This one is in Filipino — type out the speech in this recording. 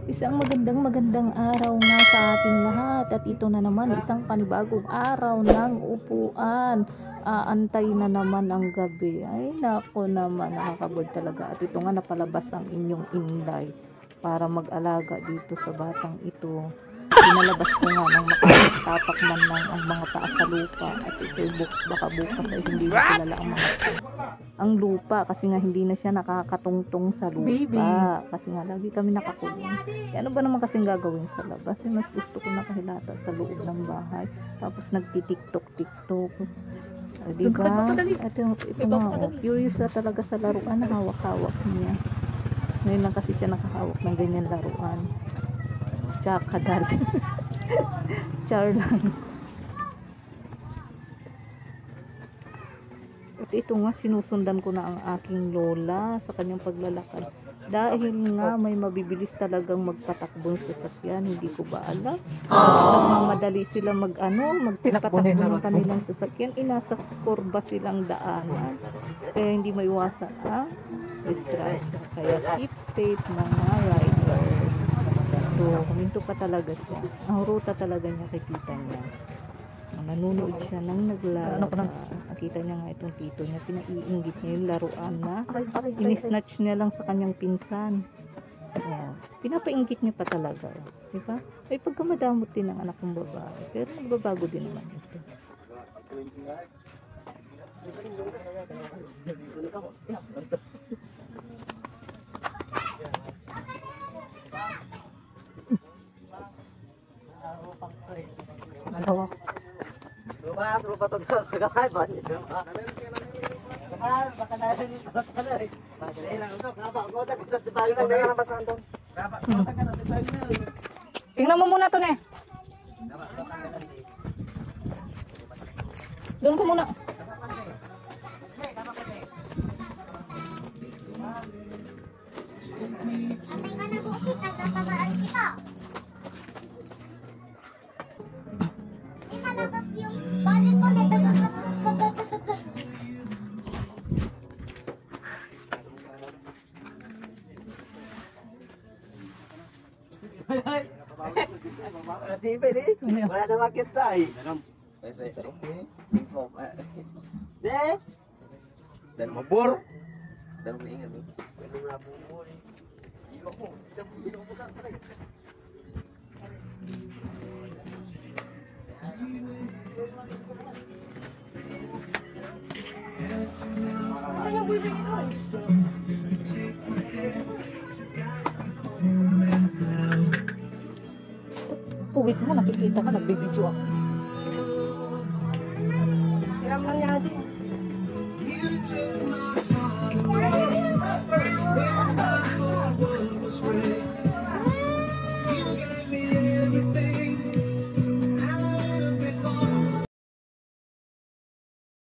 Isang magandang araw nga sa ating lahat at ito na naman isang panibagong araw ng upuan. Aantay na naman ang gabi. Ay nako naman, nakakabod talaga. At ito nga napalabas ang inyong inday para mag-alaga dito sa batang ito. Pinalabas ko nga nang makatapak man lang ang mga paa sa lupa at ito baka bukas ay hindi na kilala ang lupa kasi nga hindi na siya nakakatungtong sa lupa. Baby. Kasi nga lagi kami nakakulong. Ano ba naman kasing gagawin sa labas? Mas gusto ko nakahilata sa loob ng bahay. Tapos nagtitiktok. Diba? At ito nga, curious na talaga sa laruan na hawak-hawak niya. Ngayon lang kasi siya nakahawak ng ganyan laruan. Tsaka dali. Char lang. At ito nga, sinusundan ko na ang aking lola sa kanyang paglalakad. Dahil nga may mabibilis talagang magpatakbo sa sasakyan. Hindi ko ba alam? Madali sila magpatakbo ng kanilang sasakyan. Inasa kurba silang daanan. Kaya hindi maiwasan ang disgrasya. Kaya keep safe mga riders. Ito, huminto pa talaga siya. Ang ruta talaga niya, kita niya. Nanonood siya nang naglaro. Nakita niya nga itong tito niya, pinaiinggit niya yung laruan na inisnatch niya lang sa kanyang pinsan. Pinapainggit niya pa talaga, diba? May pagkamadamot din ng anak kong babae, pero nagbabago din naman ito. Ano? Rupa to kagay ba? Baka na rin ko na rin. Tingnan mo muna to, ne. Doon ko muna. Wala na makita eh. Dan mabur. Dan maingat nih. Puwit mo, nakikita ka, nagbibidyo ako. Hiram lang yan.